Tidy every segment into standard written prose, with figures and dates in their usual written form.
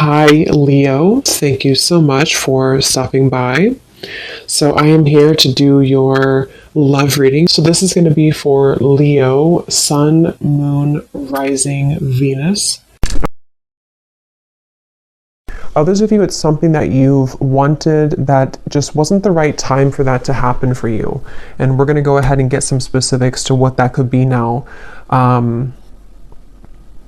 Hi, Leo. Thank you so much for stopping by. So, I am here to do your love reading. So, this is going to be for Leo, Sun, Moon, Rising, Venus. Others of you, it's something that you've wanted that just wasn't the right time for that to happen for you. And we're going to go ahead and get some specifics to what that could be now.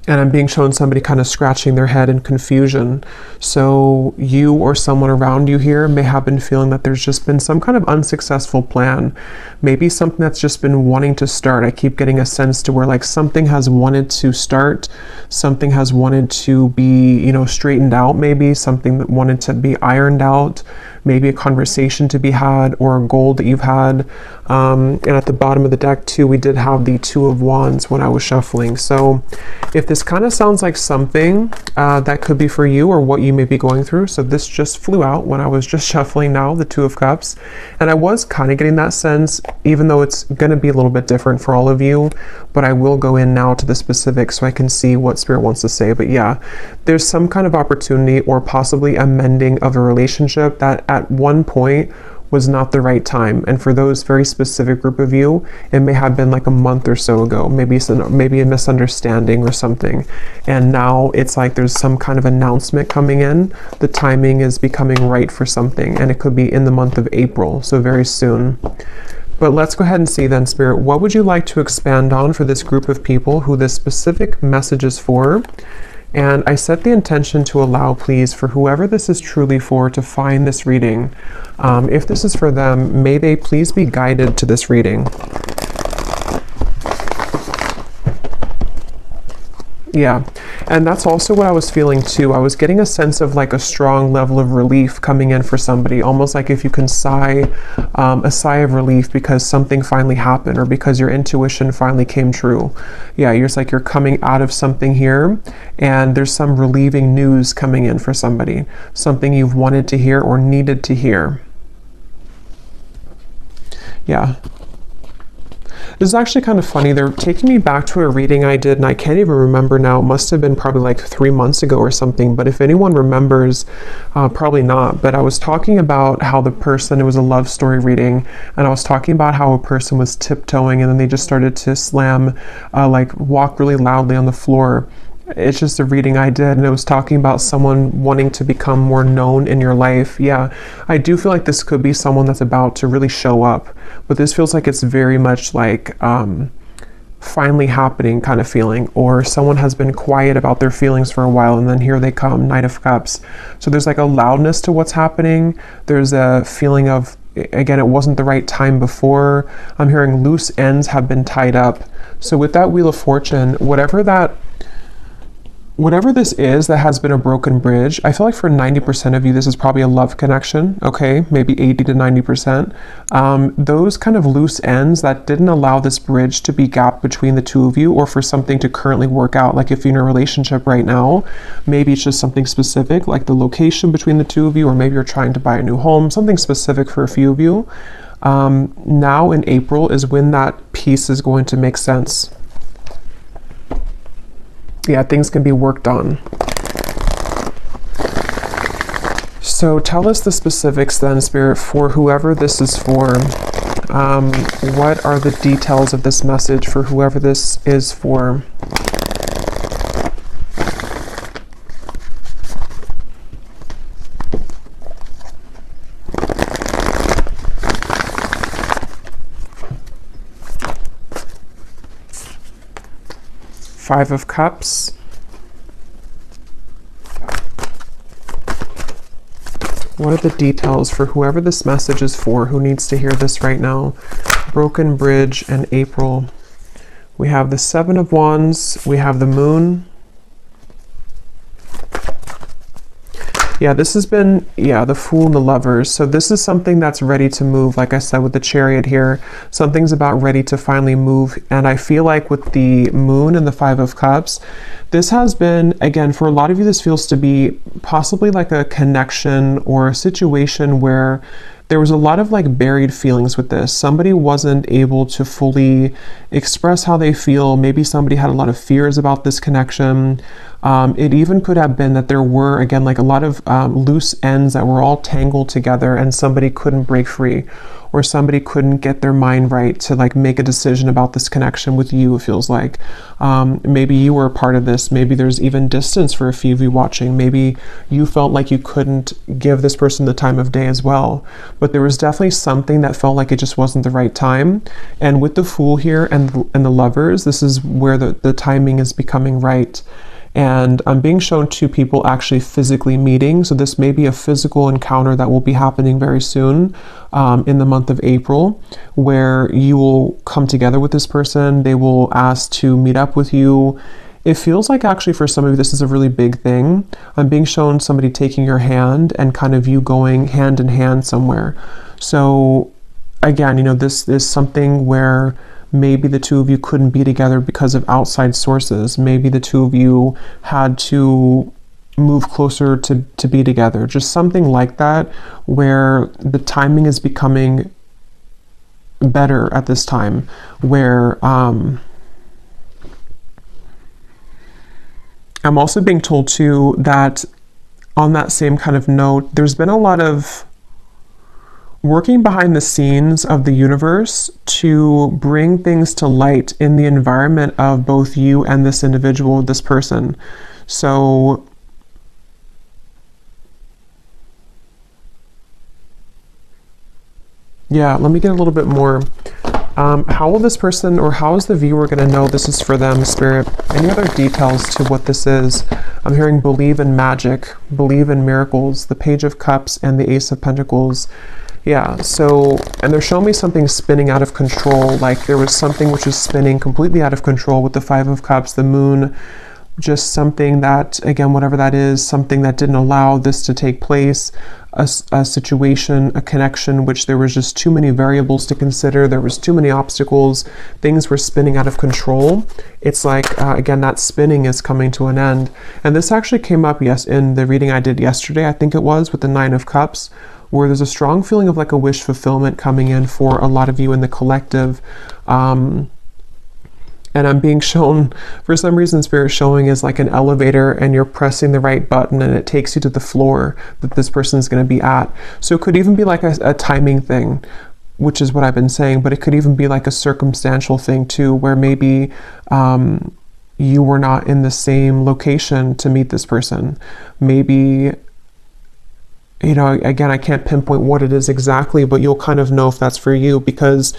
And I'm being shown somebody kind of scratching their head in confusion. So you or someone around you here may have been feeling that there's just been some kind of unsuccessful plan. Maybe something that's just been wanting to start. I keep getting a sense to where like something has wanted to start, something has wanted to be, straightened out, maybe something that wanted to be ironed out, maybe a conversation to be had or a goal that you've had. And at the bottom of the deck too, we did have the Two of Wands when I was shuffling. So if this kind of sounds like something that could be for you or what you may be going through. So this just flew out when I was just shuffling now, the Two of Cups. And I was kind of getting that sense, even though it's going to be a little bit different for all of you, but I will go in now to the specifics so I can see what Spirit wants to say. But yeah, there's some kind of opportunity or possibly a mending of a relationship that at one point was not the right time. And for those very specific group of you, it may have been like a month or so ago, maybe a misunderstanding or something. And now it's like there's some kind of announcement coming in. The timing is becoming right for something, and it could be in the month of April, so very soon. But let's go ahead and see then, Spirit, what would you like to expand on for this group of people who this specific message is for? And I set the intention to allow, please, for whoever this is truly for to find this reading. If this is for them, may they please be guided to this reading. Yeah, and that's also what I was feeling too. I was getting a sense of like a strong level of relief coming in for somebody, almost like if you can sigh a sigh of relief because something finally happened or because your intuition finally came true. Yeah, you're coming out of something here and there's some relieving news coming in for somebody, something you've wanted to hear or needed to hear. Yeah. This is actually kind of funny. They're taking me back to a reading I did, and I can't even remember now. It must have been probably like 3 months ago or something. But if anyone remembers, probably not. But I was talking about how it was a love story reading, and I was talking about how a person was tiptoeing, and then they just started to walk really loudly on the floor. It's just a reading I did, and it was talking about someone wanting to become more known in your life. Yeah, I do feel like this could be someone that's about to really show up, but this feels like it's very much like finally happening kind of feeling, or someone has been quiet about their feelings for a while, and then here they come, Knight of Cups. So there's like a loudness to what's happening. There's a feeling of, again, it wasn't the right time before. I'm hearing loose ends have been tied up. So with that Wheel of Fortune, whatever this is that has been a broken bridge, I feel like for 90% of you, this is probably a love connection, okay? Maybe 80 to 90%. Those kind of loose ends that didn't allow this bridge to be gapped between the two of you, or for something to currently work out. Like if you're in a relationship right now, maybe it's just something specific, like the location between the two of you, or maybe you're trying to buy a new home, something specific for a few of you. Now in April is when that piece is going to make sense. Yeah, things can be worked on. So tell us the specifics then, Spirit, for whoever this is for. What are the details of this message for whoever this is for? Five of Cups. What are the details for whoever this message is for, who needs to hear this right now? Broken bridge and April. We have the Seven of Wands. We have the Moon. Yeah, this has been, the Fool and the Lovers. So this is something that's ready to move. Like I said, with the Chariot here, something's about ready to finally move. And I feel like with the Moon and the Five of Cups, this has been, again, for a lot of you, this feels to be possibly like a connection or a situation where there was a lot of like buried feelings with this. Somebody wasn't able to fully express how they feel. Maybe somebody had a lot of fears about this connection. It even could have been that there were, again, like a lot of loose ends that were all tangled together and somebody couldn't break free, or somebody couldn't get their mind right to like make a decision about this connection with you, it feels like. Maybe you were a part of this. Maybe there's even distance for a few of you watching. Maybe you felt like you couldn't give this person the time of day as well. But there was definitely something that felt like it just wasn't the right time. And with the Fool here and the Lovers, this is where the timing is becoming right. And I'm being shown two people actually physically meeting. So this may be a physical encounter that will be happening very soon in the month of April, where you will come together with this person. They will ask to meet up with you. It feels like actually for some of you, this is a really big thing. I'm being shown somebody taking your hand and kind of you going hand in hand somewhere. So again, you know, this is something where maybe the two of you couldn't be together because of outside sources. Maybe the two of you had to move closer to be together. Just something like that, where the timing is becoming better at this time, where I'm also being told too that on that same kind of note, there's been a lot of working behind the scenes of the universe to bring things to light in the environment of both you and this individual, this person. So yeah, let me get a little bit more. How will this person, or how is the viewer going to know this is for them, Spirit? Any other details to what this is? I'm hearing believe in magic, believe in miracles, the Page of Cups and the Ace of Pentacles. Yeah, so, and they're showing me something spinning out of control, like there was something which was spinning completely out of control with the Five of Cups, the Moon, just something that, again, whatever that is, something that didn't allow this to take place, a situation, a connection, which there was just too many variables to consider, there was too many obstacles, things were spinning out of control. It's like, again, that spinning is coming to an end. And this actually came up, yes, in the reading I did yesterday, I think it was, with the Nine of Cups, where there's a strong feeling of like a wish fulfillment coming in for a lot of you in the collective. And I'm being shown, for some reason, Spirit showing is like an elevator and you're pressing the right button and it takes you to the floor that this person is going to be at. So it could even be like a timing thing, which is what I've been saying, but it could even be like a circumstantial thing too, where maybe you were not in the same location to meet this person. Maybe, you know, again, I can't pinpoint what it is exactly, but you'll kind of know if that's for you, because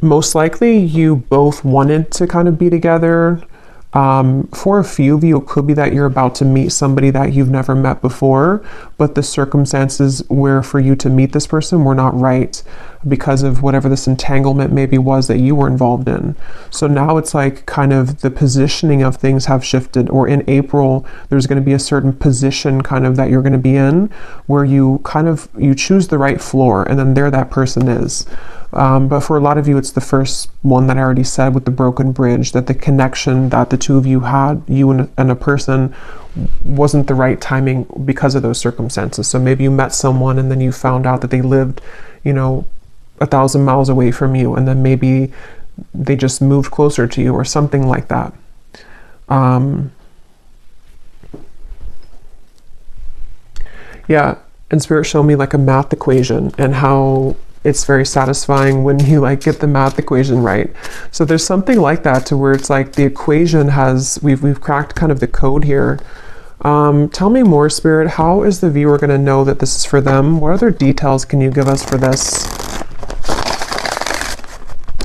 most likely you both wanted to kind of be together. For a few of you, it could be that you're about to meet somebody that you've never met before, but the circumstances where for you to meet this person were not right because of whatever this entanglement maybe was that you were involved in. So now it's like kind of the positioning of things have shifted, or in April, there's going to be a certain position kind of that you're going to be in where you choose the right floor, and then there that person is. But for a lot of you, it's the first one that I already said with the broken bridge, that the connection that the two of you had, you and a person, wasn't the right timing because of those circumstances. So maybe you met someone and then you found out that they lived, you know, 1,000 miles away from you, and then maybe they just moved closer to you or something like that. Yeah, and Spirit showed me like a math equation and how it's very satisfying when you like get the math equation right. So there's something like that, to where it's like the equation has, we've cracked kind of the code here. Tell me more, Spirit. How is the viewer going to know that this is for them? What other details can you give us for this?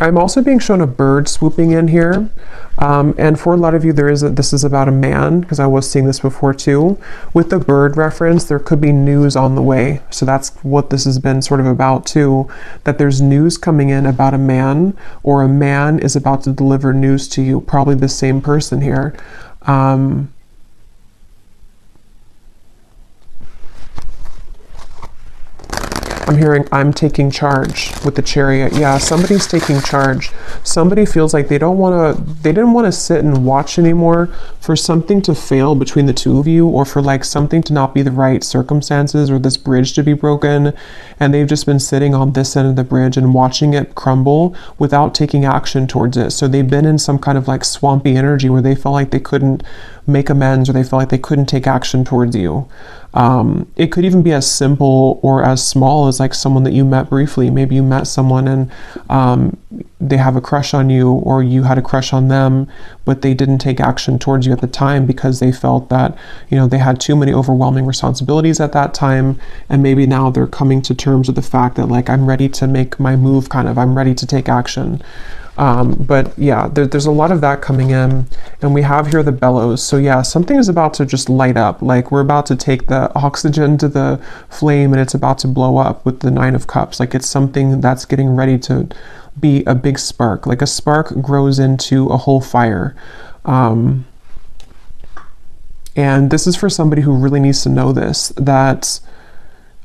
I'm also being shown a bird swooping in here. And for a lot of you, this is about a man, because I was seeing this before too. With the bird reference, there could be news on the way. So that's what this has been sort of about too, that there's news coming in about a man, or a man is about to deliver news to you, probably the same person here. I'm hearing I'm taking charge with the Chariot. Yeah, somebody's taking charge. Somebody feels like they didn't want to sit and watch anymore for something to fail between the two of you, or for like something to not be the right circumstances, or this bridge to be broken. And they've just been sitting on this end of the bridge and watching it crumble without taking action towards it. So they've been in some kind of like swampy energy where they felt like they couldn't make amends, or they felt like they couldn't take action towards you. It could even be as simple or as small as like someone that you met briefly. Maybe you met someone and they have a crush on you, or you had a crush on them, but they didn't take action towards you at the time because they felt that, you know, they had too many overwhelming responsibilities at that time. And maybe now they're coming to terms with the fact that like, I'm ready to make my move, I'm ready to take action. But yeah, there's a lot of that coming in, and we have here the bellows. So yeah, something is about to just light up. Like we're about to take the oxygen to the flame and it's about to blow up with the Nine of Cups. Like it's something that's getting ready to be a big spark. Like a spark grows into a whole fire. And this is for somebody who really needs to know this, that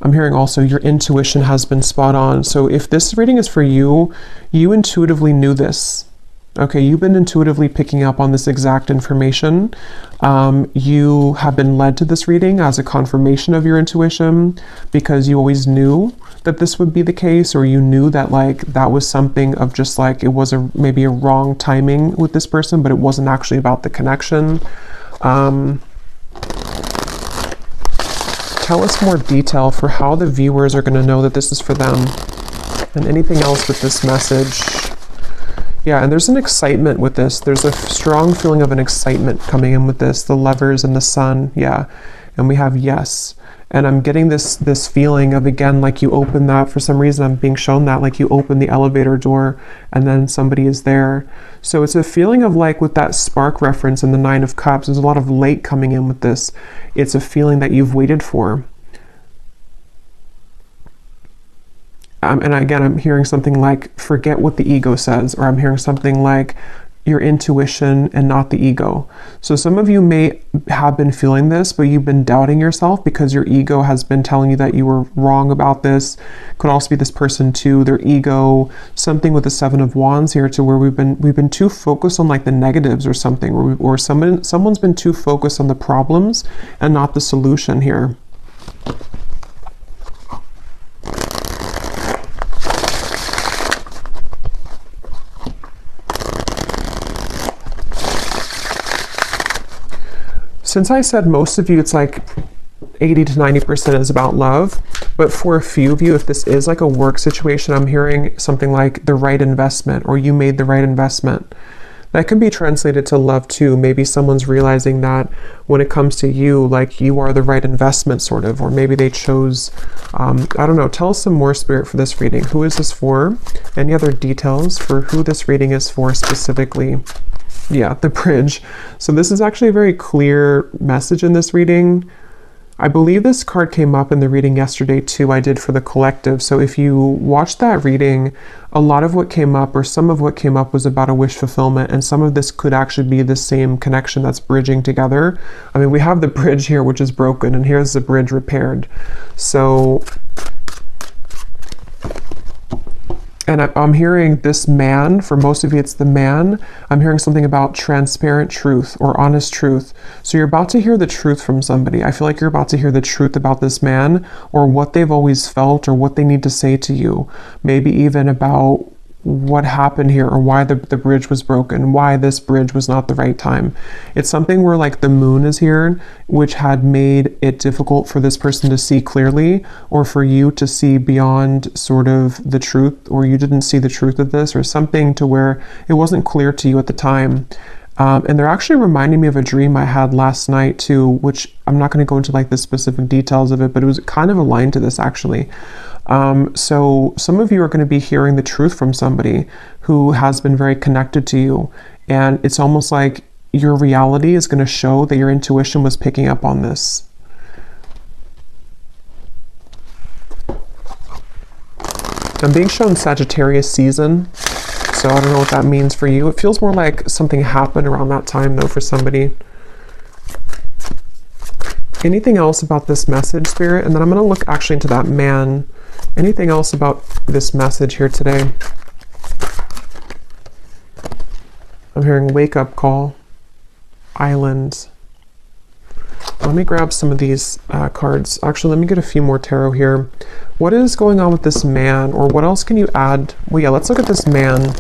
I'm hearing also your intuition has been spot on. So if this reading is for you, you intuitively knew this. Okay, you've been intuitively picking up on this exact information. You have been led to this reading as a confirmation of your intuition because you always knew that this would be the case, or you knew that like that was something of just like it was maybe a wrong timing with this person, but it wasn't actually about the connection. Tell us more detail for how the viewers are going to know that this is for them, and anything else with this message. Yeah, and there's an excitement with this. There's a strong feeling of an excitement coming in with this, the Lovers and the Sun. Yeah, and we have yes. And I'm getting this feeling of, again, like you open that, for some reason I'm being shown that, like you open the elevator door and then somebody is there. So it's a feeling of like with that spark reference in the Nine of Cups, there's a lot of light coming in with this. It's a feeling that you've waited for. And again, I'm hearing something like, forget what the ego says, or I'm hearing something like your intuition and not the ego. So some of you may have been feeling this, but you've been doubting yourself because your ego has been telling you that you were wrong about this. Could also be this person too, their ego, something with the Seven of Wands here, to where we've been too focused on like the negatives or something, or someone's been too focused on the problems and not the solution here. Since I said most of you, it's like 80 to 90% is about love, but for a few of you, if this is like a work situation, I'm hearing something like the right investment, or you made the right investment. That can be translated to love too. Maybe someone's realizing that when it comes to you, like you are the right investment sort of, or maybe they chose, I don't know, tell us some more, Spirit, for this reading. Who is this for? Any other details for who this reading is for specifically? Yeah, the bridge. So this is actually a very clear message in this reading. I believe this card came up in the reading yesterday too, I did for the collective. So if you watched that reading, a lot of what came up, or some of what came up, was about a wish fulfillment, and some of this could actually be the same connection that's bridging together. I mean, we have the bridge here, which is broken, and here's the bridge repaired. So, and I'm hearing this man, for most of you it's the man, I'm hearing something about transparent truth or honest truth. So you're about to hear the truth from somebody. I feel like you're about to hear the truth about this man, or what they've always felt, or what they need to say to you. Maybe even about what happened here, or why the bridge was broken, why this bridge was not the right time. It's something where like the moon is here, which had made it difficult for this person to see clearly, or for you to see beyond sort of the truth, or you didn't see the truth of this, or something to where it wasn't clear to you at the time. And they're actually reminding me of a dream I had last night too, which I'm not going to go into like the specific details of it, but it was kind of aligned to this actually. So some of you are going to be hearing the truth from somebody who has been very connected to you, and it's almost like your reality is going to show that your intuition was picking up on this. I'm being shown Sagittarius season, so I don't know what that means for you. It feels more like something happened around that time though for somebody. Anything else about this message, Spirit? And then I'm going to look actually into that man Anything else about this message here today? I'm hearing wake up call, island. Let me grab some of these cards. Actually, let me get a few more tarot here. What is going on with this man, or what else can you add? Well, yeah, let's look at this man.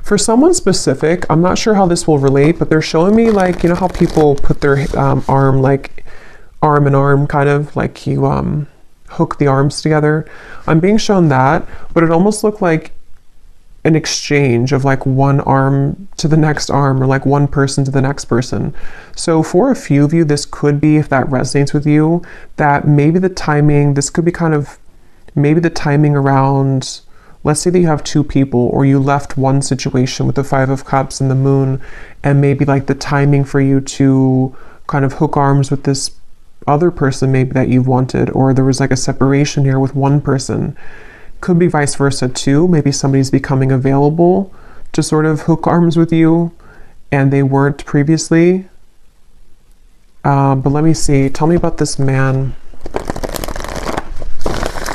For someone specific, I'm not sure how this will relate, but they're showing me, like, you know how people put their arm, like arm in arm, kind of like you hook the arms together. I'm being shown that, but it almost looked like an exchange of like one arm to the next arm, or like one person to the next person. So for a few of you, this could be, if that resonates with you, that maybe the timing, this could be kind of maybe the timing around, let's say that you have two people, or you left one situation with the Five of Cups and the Moon, and maybe like the timing for you to kind of hook arms with this other person maybe that you've wanted, or there was like a separation here with one person. Could be vice versa too. Maybe somebody's becoming available to sort of hook arms with you and they weren't previously. But let me see. Tell me about this man.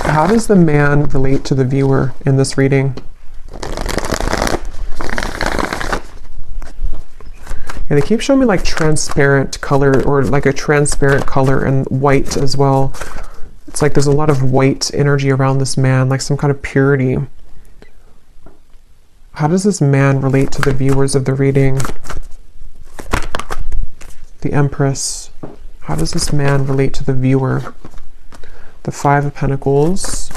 How does the man relate to the viewer in this reading? Yeah, they keep showing me like transparent color, or like a transparent color, and white as well. It's like there's a lot of white energy around this man, like some kind of purity. How does this man relate to the viewers of the reading? The Empress. How does this man relate to the viewer? The Five of Pentacles.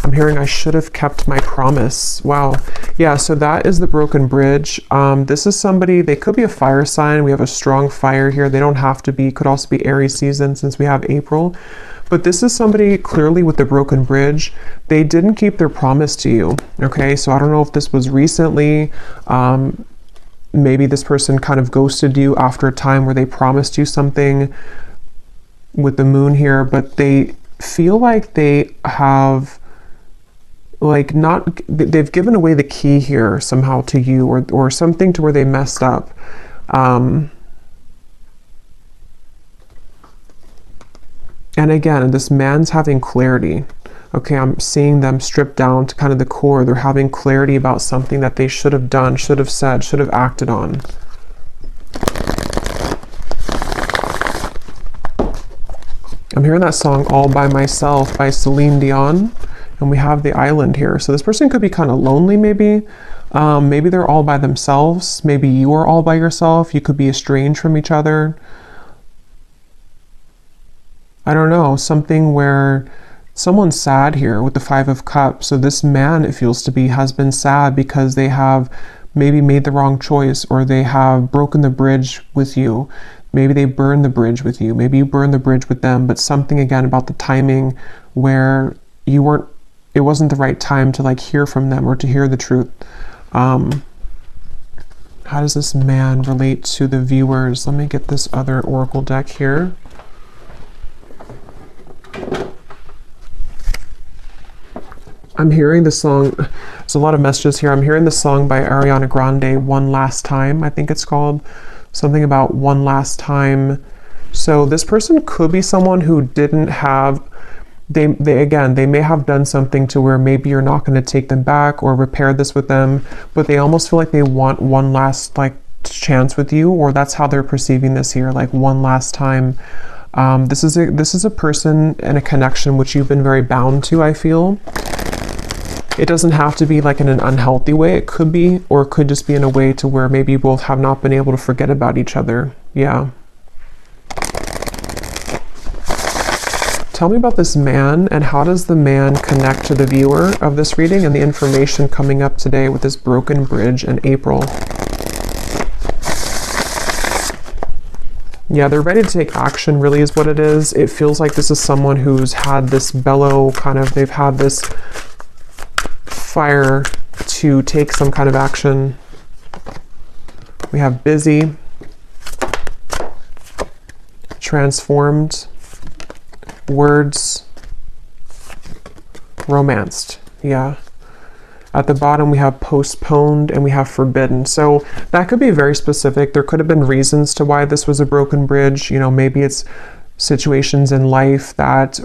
I'm hearing I should have kept my promise. Wow. Yeah, so that is the broken bridge. This is somebody, they could be a fire sign. We have a strong fire here. They don't have to be, could also be Aries season since we have April. But this is somebody clearly with the broken bridge. They didn't keep their promise to you. Okay, so I don't know if this was recently. Maybe this person kind of ghosted you after a time where they promised you something with the Moon here, but they feel like they have like not, they've given away the key here somehow to you, or something to where they messed up. And again, this man's having clarity. Okay, I'm seeing them stripped down to kind of the core. They're having clarity about something that they should have done, should have said, should have acted on. I'm hearing that song All By Myself by Celine Dion, and we have the island here. So this person could be kind of lonely maybe. Maybe they're all by themselves. Maybe you are all by yourself. You could be estranged from each other. I don't know, something where someone's sad here with the Five of Cups. So this man, it feels to be, has been sad because they have maybe made the wrong choice, or they have broken the bridge with you. Maybe they burned the bridge with you. Maybe you burned the bridge with them, but something again about the timing where you weren't, it wasn't the right time to like hear from them or to hear the truth. How does this man relate to the viewers? Let me get this other oracle deck here. I'm hearing the song, there's a lot of messages here. I'm hearing the song by Ariana Grande, One Last Time, I think it's called. Something about one last time. So this person could be someone who didn't have, they may have done something to where maybe you're not going to take them back or repair this with them, but they almost feel like they want one last like chance with you, or that's how they're perceiving this here, like one last time. This is a person and a connection which you've been very bound to, I feel. It doesn't have to be like in an unhealthy way. It could be, or it could just be in a way to where maybe you both have not been able to forget about each other. Yeah. Tell me about this man, and how does the man connect to the viewer of this reading and the information coming up today with this broken bridge in April? Yeah, they're ready to take action, really is what it is. It feels like this is someone who's had this bellow kind of, they've had this fire to take some kind of action. We have busy, transformed, words, romanced. Yeah. At the bottom, we have postponed and we have forbidden. So that could be very specific. There could have been reasons to why this was a broken bridge. You know, maybe it's situations in life that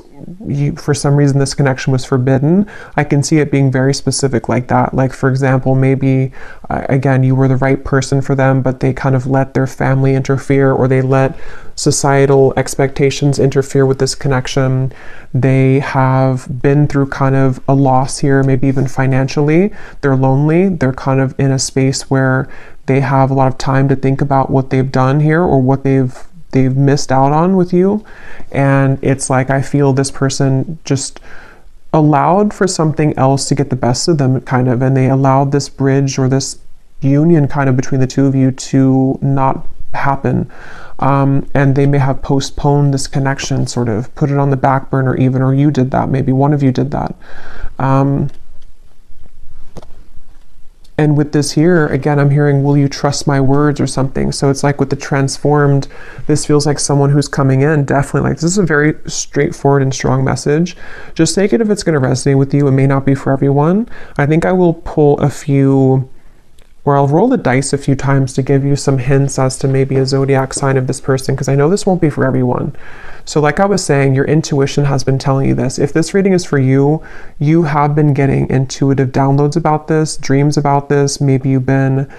for some reason this connection was forbidden. I can see it being very specific like that. Like, for example, maybe again, you were the right person for them, but they kind of let their family interfere, or they let societal expectations interfere with this connection. They have been through kind of a loss here, maybe even financially. They're lonely. They're kind of in a space where they have a lot of time to think about what they've done here, or what they've missed out on with you. And it's like, I feel this person just allowed for something else to get the best of them, kind of, and they allowed this bridge or this union kind of between the two of you to not happen. And they may have postponed this connection, sort of put it on the back burner even, or you did that, maybe one of you did that. And with this here, again, I'm hearing, will you trust my words or something? So it's like with the transformed, this feels like someone who's coming in, definitely like, this is a very straightforward and strong message. Just take it if it's going to resonate with you. It may not be for everyone. I think I will pull a few, or I'll roll the dice a few times to give you some hints as to maybe a zodiac sign of this person, because I know this won't be for everyone. So like I was saying, your intuition has been telling you this. If this reading is for you, you have been getting intuitive downloads about this, dreams about this. Maybe you've been,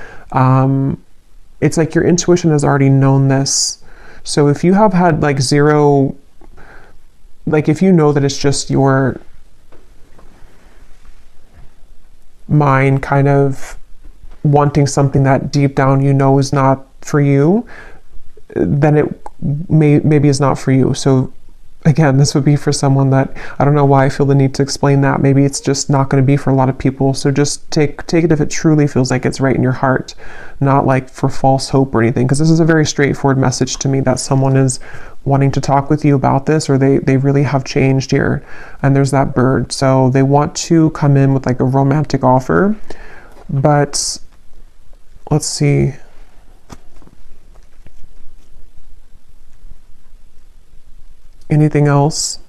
it's like your intuition has already known this. So if you have had like zero, like if you know that it's just your mind kind of wanting something that deep down you know is not for you, then it maybe is not for you. So again, this would be for someone that, I don't know why I feel the need to explain that. Maybe it's just not going to be for a lot of people. So just take it if it truly feels like it's right in your heart, not like for false hope or anything. Because this is a very straightforward message to me that someone is wanting to talk with you about this, or they really have changed here. And there's that bird. So they want to come in with like a romantic offer. But let's see. Anything else?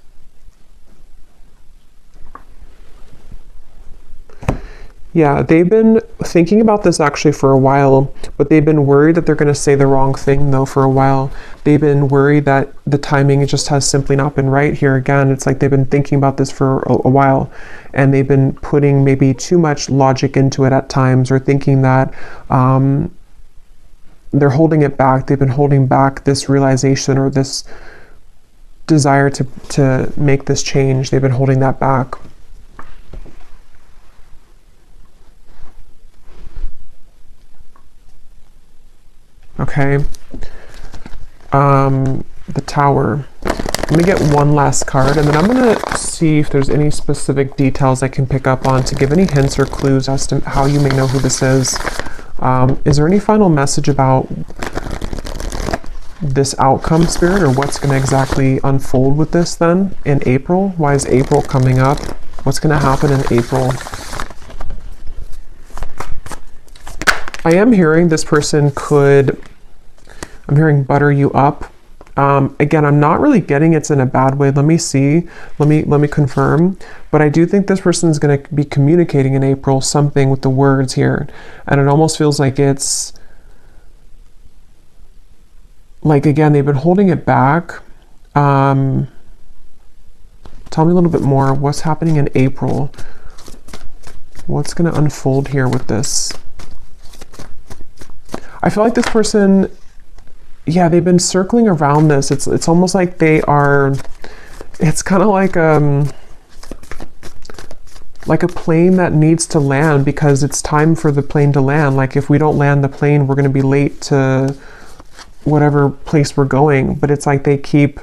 Yeah, they've been thinking about this actually for a while, but they've been worried that they're going to say the wrong thing though for a while. They've been worried that the timing just has simply not been right here. Again, it's like they've been thinking about this for a while, and they've been putting maybe too much logic into it at times, or thinking that they're holding it back. They've been holding back this realization or this desire to make this change. They've been holding that back. Okay. The Tower. Let me get one last card, and then I'm going to see if there's any specific details I can pick up on to give any hints or clues as to how you may know who this is. Is there any final message about this outcome, Spirit, or what's going to exactly unfold with this then in April? Why is April coming up? What's going to happen in April? I am hearing this person could, I'm hearing butter you up. Again, I'm not really getting it's in a bad way. Let me see. Let me confirm. But I do think this person is going to be communicating in April something with the words here. And it almost feels like it's like, again, they've been holding it back. Tell me a little bit more. What's happening in April? What's going to unfold here with this? I feel like this person, yeah, they've been circling around this. It's almost like they are, it's kind of like a plane that needs to land because it's time for the plane to land. Like if we don't land the plane, we're going to be late to whatever place we're going. But it's like they keep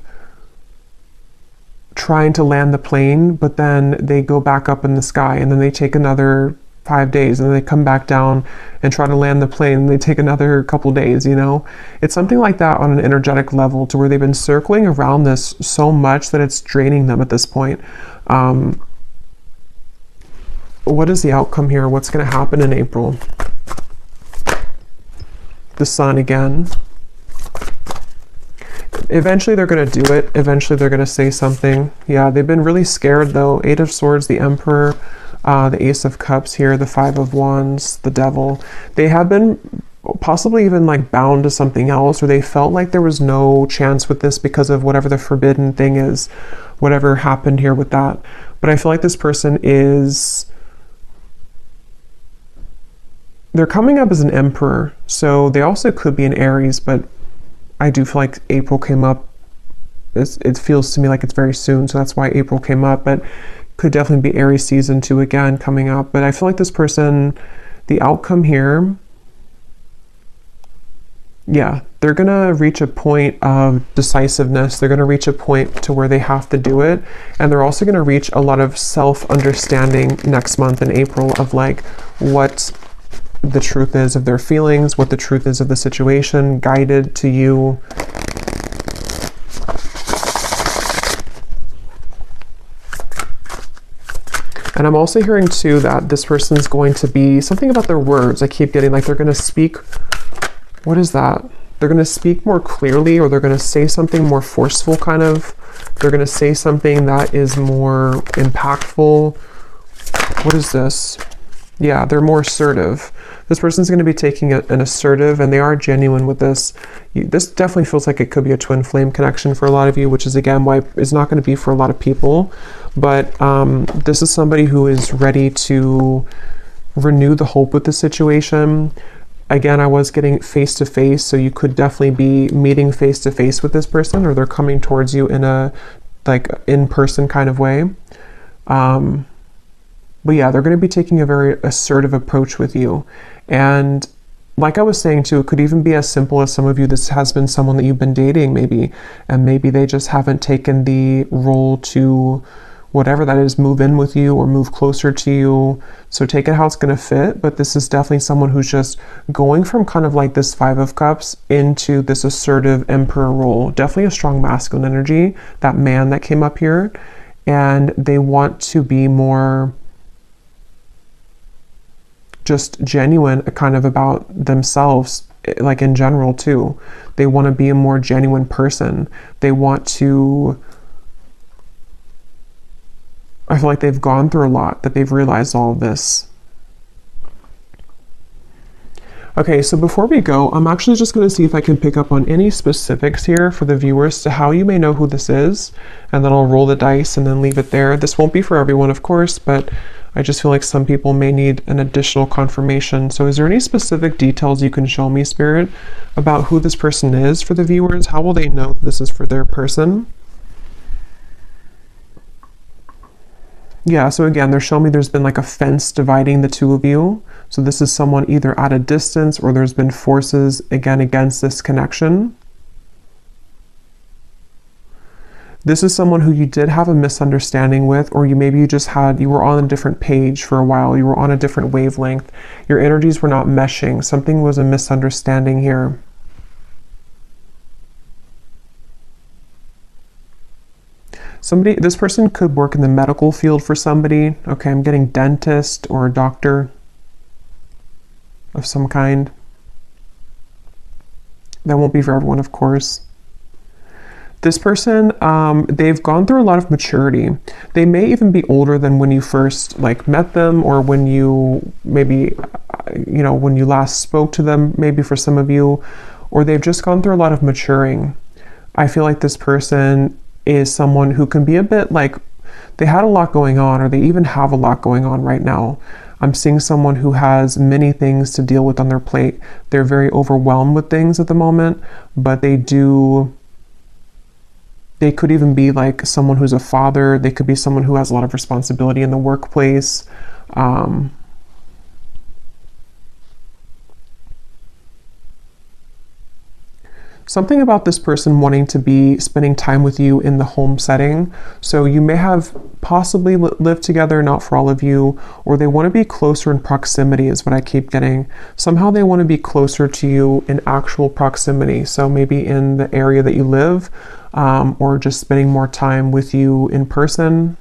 trying to land the plane, but then they go back up in the sky, and then they take another 5 days, and then they come back down and try to land the plane, and they take another couple days, you know? It's something like that on an energetic level, to where they've been circling around this so much that it's draining them at this point. What is the outcome here? What's going to happen in April? The Sun again. Eventually they're going to do it. Eventually they're going to say something. Yeah, they've been really scared though. 8 of Swords, the Emperor. The Ace of Cups here, the Five of Wands, the Devil. They have been possibly even like bound to something else, or they felt like there was no chance with this because of whatever the forbidden thing is, whatever happened here with that. But I feel like this person is, they're coming up as an Emperor, so they also could be an Aries, but I do feel like April came up. It feels to me like it's very soon, so that's why April came up, but could definitely be Aries season 2 again coming up. But I feel like this person, the outcome here, yeah, they're gonna reach a point of decisiveness. They're gonna reach a point to where they have to do it, and they're also gonna reach a lot of self-understanding next month in April of like what the truth is of their feelings, what the truth is of the situation, guided to you. And I'm also hearing too that this person's going to be something about their words. I keep getting like they're going to speak. What is that? They're going to speak more clearly, or they're going to say something more forceful kind of. They're going to say something that is more impactful. What is this? Yeah, they're more assertive. This person's going to be taking an assertive, and they are genuine with this. This definitely feels like it could be a twin flame connection for a lot of you, which is again why it's not going to be for a lot of people. But this is somebody who is ready to renew the hope with the situation. Again, I was getting face to face, so you could definitely be meeting face to face with this person, or they're coming towards you in a like in-person kind of way. But yeah, they're going to be taking a very assertive approach with you. And like I was saying too, it could even be as simple as some of you, this has been someone that you've been dating maybe, and maybe they just haven't taken the role to, whatever that is, move in with you or move closer to you. So take it how it's going to fit. But this is definitely someone who's just going from kind of like this Five of Cups into this assertive Emperor role. Definitely a strong masculine energy, that man that came up here. And they want to be more just genuine kind of about themselves, like in general too. They want to be a more genuine person. They want to, I feel like they've gone through a lot, that they've realized all of this. Okay, so before we go, I'm actually just going to see if I can pick up on any specifics here for the viewers to how you may know who this is, and then I'll roll the dice and then leave it there. This won't be for everyone, of course, but I just feel like some people may need an additional confirmation. So is there any specific details you can show me, Spirit, about who this person is for the viewers? How will they know that this is for their person? Yeah, so again, they're showing me there's been like a fence dividing the two of you. So this is someone either at a distance, or there's been forces, again, against this connection. This is someone who you did have a misunderstanding with, or you were on a different page for a while. You were on a different wavelength. Your energies were not meshing. Something was a misunderstanding here. This person could work in the medical field for somebody. Okay, I'm getting dentist or a doctor of some kind. That won't be for everyone, of course. This person, they've gone through a lot of maturity. They may even be older than when you first like met them, or when you maybe, when you last spoke to them, maybe for some of you, or they've just gone through a lot of maturing. I feel like this person is someone who can be a bit like, they had a lot going on, or they even have a lot going on right now. I'm seeing someone who has many things to deal with on their plate. They're very overwhelmed with things at the moment, but they could even be like someone who's a father. They could be someone who has a lot of responsibility in the workplace. Something about this person wanting to be spending time with you in the home setting. So you may have possibly lived together, not for all of you, or they want to be closer in proximity is what I keep getting. Somehow they want to be closer to you in actual proximity. So maybe in the area that you live, or just spending more time with you in person.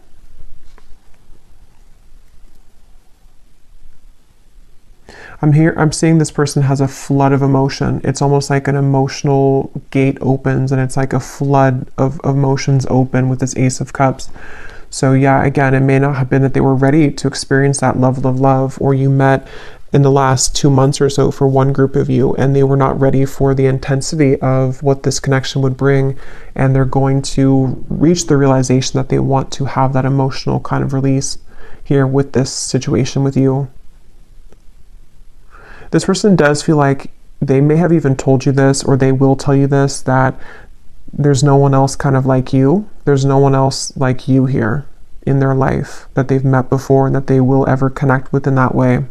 I'm seeing this person has a flood of emotion. It's almost like an emotional gate opens, and it's like a flood of emotions open with this Ace of Cups. So yeah, again, it may not have been that they were ready to experience that love, or you met in the last 2 months or so for one group of you, and they were not ready for the intensity of what this connection would bring, and they're going to reach the realization that they want to have that emotional kind of release here with this situation with you. This person does feel like they may have even told you this, or they will tell you this, that there's no one else kind of like you. There's no one else like you here in their life that they've met before and that they will ever connect with in that way.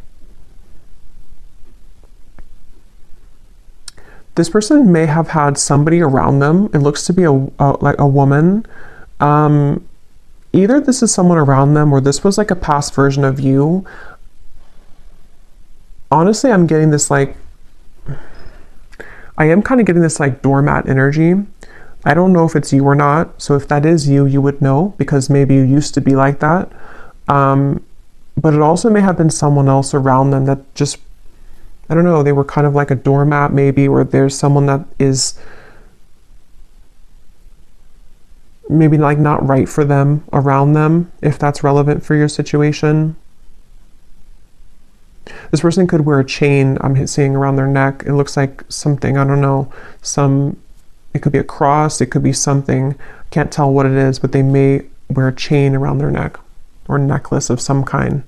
This person may have had somebody around them. It looks to be like a woman. Either this is someone around them, or this was like a past version of you. Honestly, I'm getting this like, I am kind of getting this like doormat energy. I don't know if it's you or not. So if that is you, you would know, because maybe you used to be like that. But it also may have been someone else around them that just, I don't know, they were kind of like a doormat maybe, or there's someone that is maybe like not right for them around them, if that's relevant for your situation. This person could wear a chain, I'm seeing, around their neck. It looks like something, I don't know, it could be a cross, it could be something, can't tell what it is, but they may wear a chain around their neck, or a necklace of some kind.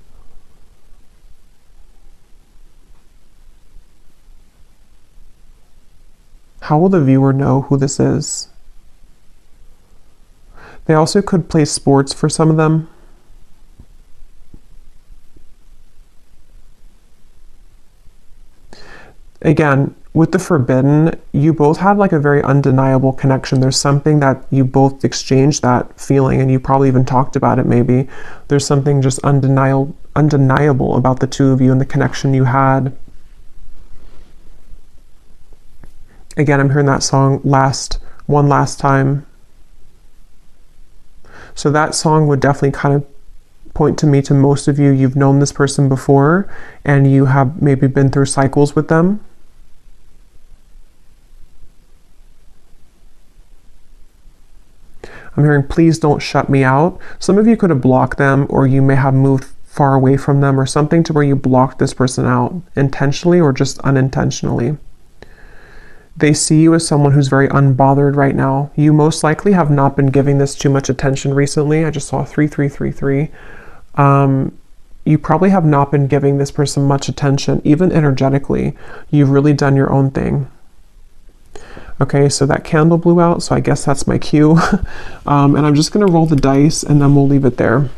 How will the viewer know who this is? They also could play sports for some of them. Again, with the forbidden, you both have like a very undeniable connection. There's something that you both exchanged that feeling, and you probably even talked about it maybe. There's something just undeniable about the two of you and the connection you had. Again, I'm hearing that song, One Last Time. So that song would definitely kind of point to me to most of you. You've known this person before, and you have maybe been through cycles with them. I'm hearing, please don't shut me out. Some of you could have blocked them, or you may have moved far away from them, or something to where you blocked this person out intentionally or just unintentionally. They see you as someone who's very unbothered right now. You most likely have not been giving this too much attention recently. I just saw 3333. You probably have not been giving this person much attention, even energetically. You've really done your own thing. Okay, so that candle blew out, so I guess that's my cue. And I'm just going to roll the dice, and then we'll leave it there.